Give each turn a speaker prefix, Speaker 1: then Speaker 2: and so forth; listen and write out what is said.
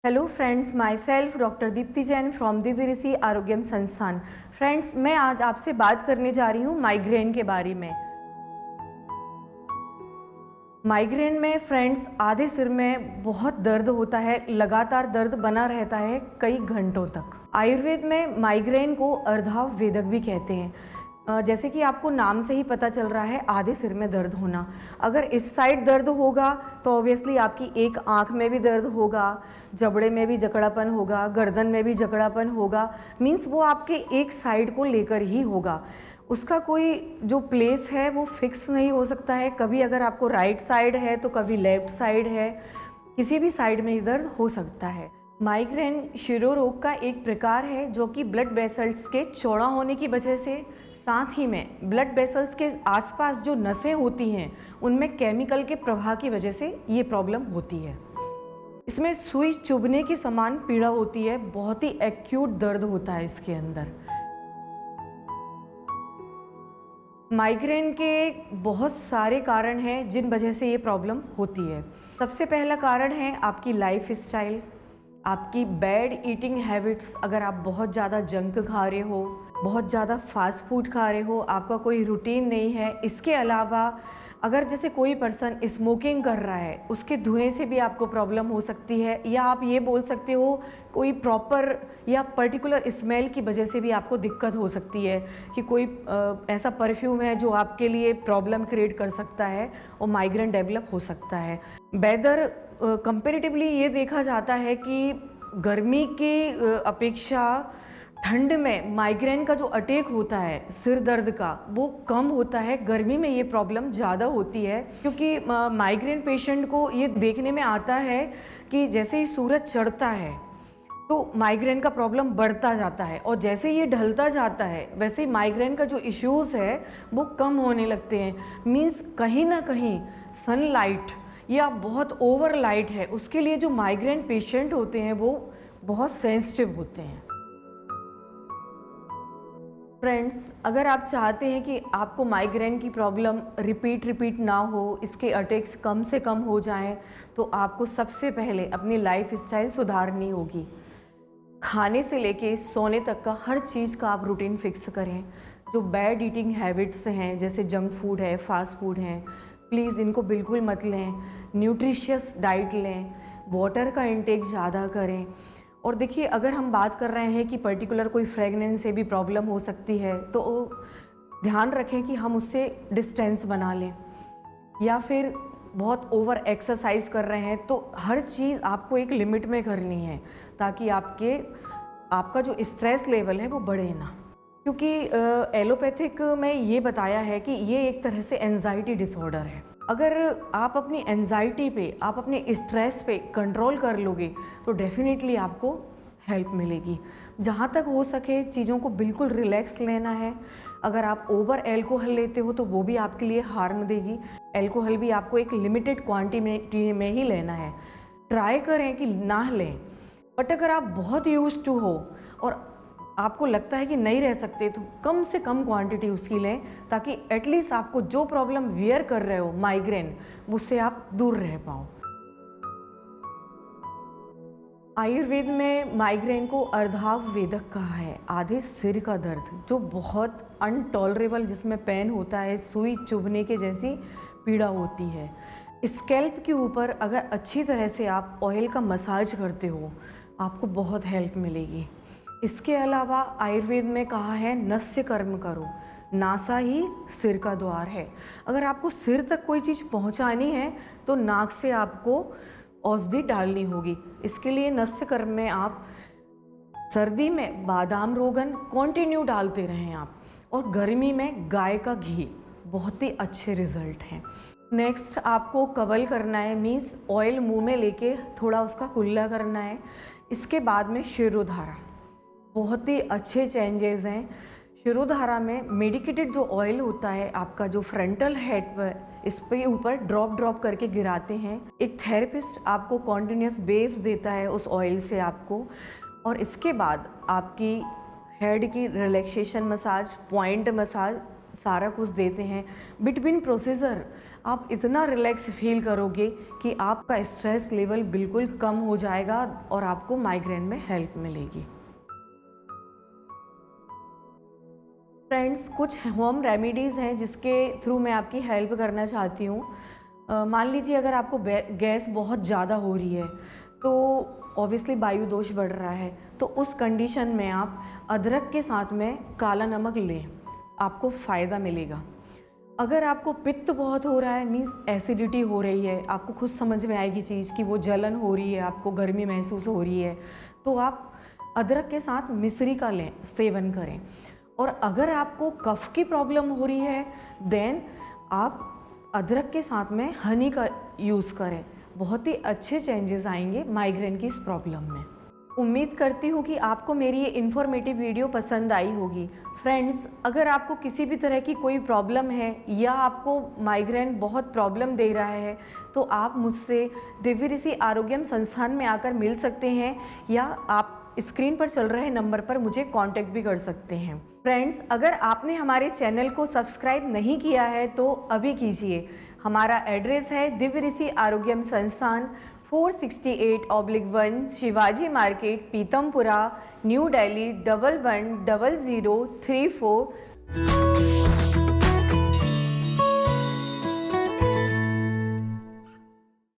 Speaker 1: Hello friends, my self doctor Deepti Jain from Divya ऋषि आरोग्यम संस्थान। Friends, मैं आज आपसे बात करने जा रही हूँ माइग्रेन के बारे में। माइग्रेन में फ्रेंड्स आधे सिर में बहुत दर्द होता है, लगातार दर्द बना रहता है कई घंटों तक। आयुर्वेद में माइग्रेन को अर्धाव वेदक भी कहते हैं। जैसे कि आपको नाम से ही पता चल रहा है, आधे सिर में दर्द होना। अगर इस साइड दर्द होगा तो ऑब्वियसली आपकी एक आंख में भी दर्द होगा, जबड़े में भी जकड़ापन होगा, गर्दन में भी जकड़ापन होगा। मीन्स वो आपके एक साइड को लेकर ही होगा, उसका कोई जो प्लेस है वो फिक्स नहीं हो सकता है। कभी अगर आपको राइट साइड है तो कभी लेफ्ट साइड है, किसी भी साइड में दर्द हो सकता है। माइग्रेन शिरोरोग का एक प्रकार है जो कि ब्लड वेसल्स के चौड़ा होने की वजह से, साथ ही में ब्लड वेसल्स के आसपास जो नसें होती हैं उनमें केमिकल के प्रवाह की वजह से ये प्रॉब्लम होती है। इसमें सुई चुभने के समान पीड़ा होती है, बहुत ही एक्यूट दर्द होता है इसके अंदर। माइग्रेन के बहुत सारे कारण हैं जिन वजह से ये प्रॉब्लम होती है। सबसे पहला कारण है आपकी लाइफ स्टाइल, आपकी बैड ईटिंग हैबिट्स। अगर आप बहुत ज़्यादा जंक खा रहे हो, बहुत ज़्यादा फास्ट फूड खा रहे हो, आपका कोई रूटीन नहीं है। इसके अलावा अगर जैसे कोई पर्सन स्मोकिंग कर रहा है, उसके धुएं से भी आपको प्रॉब्लम हो सकती है, या आप ये बोल सकते हो कोई प्रॉपर या पर्टिकुलर स्मेल की वजह से भी आपको दिक्कत हो सकती है कि कोई ऐसा परफ्यूम है जो आपके लिए प्रॉब्लम क्रिएट कर सकता है और माइग्रेन डेवलप हो सकता है। वेदर कंपेरेटिवली ये देखा जाता है कि गर्मी की अपेक्षा ठंड में माइग्रेन का जो अटैक होता है सिर दर्द का, वो कम होता है। गर्मी में ये प्रॉब्लम ज़्यादा होती है क्योंकि माइग्रेन पेशेंट को ये देखने में आता है कि जैसे ही सूरज चढ़ता है तो माइग्रेन का प्रॉब्लम बढ़ता जाता है, और जैसे ये ढलता जाता है वैसे ही माइग्रेन का जो इश्यूज़ है वो कम होने लगते हैं। मीन्स कहीं ना कहीं सनलाइट या बहुत ओवर लाइट है, उसके लिए जो माइग्रेन पेशेंट होते हैं वो बहुत सेंसिटिव होते हैं। फ्रेंड्स, अगर आप चाहते हैं कि आपको माइग्रेन की प्रॉब्लम रिपीट ना हो, इसके अटैक्स कम से कम हो जाएं, तो आपको सबसे पहले अपनी लाइफ स्टाइल सुधारनी होगी। खाने से लेके सोने तक का हर चीज़ का आप रूटीन फिक्स करें। जो बैड ईटिंग हैबिट्स हैं जैसे जंक फूड है, फास्ट फूड हैं, प्लीज़ इनको बिल्कुल मत लें। न्यूट्रिशियस डाइट लें, वाटर का इंटेक ज़्यादा करें। और देखिए, अगर हम बात कर रहे हैं कि पर्टिकुलर कोई फ्रेगनेंस से भी प्रॉब्लम हो सकती है तो ध्यान रखें कि हम उससे डिस्टेंस बना लें। या फिर बहुत ओवर एक्सरसाइज कर रहे हैं तो हर चीज़ आपको एक लिमिट में करनी है ताकि आपका जो स्ट्रेस लेवल है वो बढ़े ना। क्योंकि एलोपैथिक में ये बताया है कि ये एक तरह से एंजाइटी डिसऑर्डर है। अगर आप अपनी एंजाइटी पे, आप अपने स्ट्रेस पे कंट्रोल कर लोगे तो डेफिनेटली आपको हेल्प मिलेगी। जहाँ तक हो सके चीज़ों को बिल्कुल रिलैक्स लेना है। अगर आप ओवर अल्कोहल लेते हो तो वो भी आपके लिए हार्म देगी। अल्कोहल भी आपको एक लिमिटेड क्वांटिटी में ही लेना है। ट्राई करें कि ना लें, बट अगर आप बहुत यूज्ड टू हो और आपको लगता है कि नहीं रह सकते तो कम से कम क्वांटिटी उसकी लें, ताकि एटलीस्ट आपको जो प्रॉब्लम वियर कर रहे हो माइग्रेन, उससे आप दूर रह पाओ। आयुर्वेद में माइग्रेन को अर्धाव वेदक कहा है, आधे सिर का दर्द जो बहुत अनटॉलरेबल, जिसमें पेन होता है, सुई चुभने के जैसी पीड़ा होती है। स्कैल्प के ऊपर अगर अच्छी तरह से आप ऑयल का मसाज करते हो आपको बहुत हेल्प मिलेगी। इसके अलावा आयुर्वेद में कहा है नस्य कर्म करो, नासा ही सिर का द्वार है। अगर आपको सिर तक कोई चीज़ पहुंचानी है तो नाक से आपको औषधि डालनी होगी। इसके लिए नस्य कर्म में आप सर्दी में बादाम रोगन कंटिन्यू डालते रहें आप, और गर्मी में गाय का घी, बहुत ही अच्छे रिजल्ट हैं। नेक्स्ट आपको कवल करना है, मीन्स ऑयल मुंह में लेके थोड़ा उसका कुल्ला करना है। इसके बाद में शिरोधारा, बहुत ही अच्छे चेंजेस हैं। शिरोधारा में मेडिकेटेड जो ऑयल होता है आपका, जो फ्रंटल हेड पर, इस पे ऊपर ड्रॉप करके गिराते हैं। एक थेरेपिस्ट आपको कॉन्टिन्यूस वेव्स देता है उस ऑयल से आपको, और इसके बाद आपकी हेड की रिलैक्सेशन मसाज, पॉइंट मसाज, सारा कुछ देते हैं। बिटवीन प्रोसीजर आप इतना रिलैक्स फील करोगे कि आपका स्ट्रेस लेवल बिल्कुल कम हो जाएगा और आपको माइग्रेन में हेल्प मिलेगी। फ्रेंड्स, कुछ होम रेमेडीज़ हैं जिसके थ्रू मैं आपकी हेल्प करना चाहती हूँ। मान लीजिए अगर आपको गैस बहुत ज़्यादा हो रही है तो ऑब्वियसली वायु दोष बढ़ रहा है, तो उस कंडीशन में आप अदरक के साथ में काला नमक लें, आपको फ़ायदा मिलेगा। अगर आपको पित्त बहुत हो रहा है, मीन्स एसिडिटी हो रही है, आपको खुद समझ में आएगी चीज़ कि वो जलन हो रही है, आपको गर्मी महसूस हो रही है, तो आप अदरक के साथ मिश्री का सेवन करें। और अगर आपको कफ की प्रॉब्लम हो रही है देन आप अदरक के साथ में हनी का यूज़ करें। बहुत ही अच्छे चेंजेस आएंगे माइग्रेन की इस प्रॉब्लम में। उम्मीद करती हूँ कि आपको मेरी ये इन्फॉर्मेटिव वीडियो पसंद आई होगी। फ्रेंड्स, अगर आपको किसी भी तरह की कोई प्रॉब्लम है या आपको माइग्रेन बहुत प्रॉब्लम दे रहा है तो आप मुझसे दिव्य ऋषि आरोग्यम संस्थान में आकर मिल सकते हैं या आप स्क्रीन पर चल रहे नंबर पर मुझे कांटेक्ट भी कर सकते हैं। फ्रेंड्स, अगर आपने हमारे चैनल को सब्सक्राइब नहीं किया है तो अभी कीजिए। हमारा एड्रेस है दिव्य ऋषि आरोग्यम संस्थान 468/1 शिवाजी मार्केट, पीतमपुरा, न्यू दिल्ली 110034।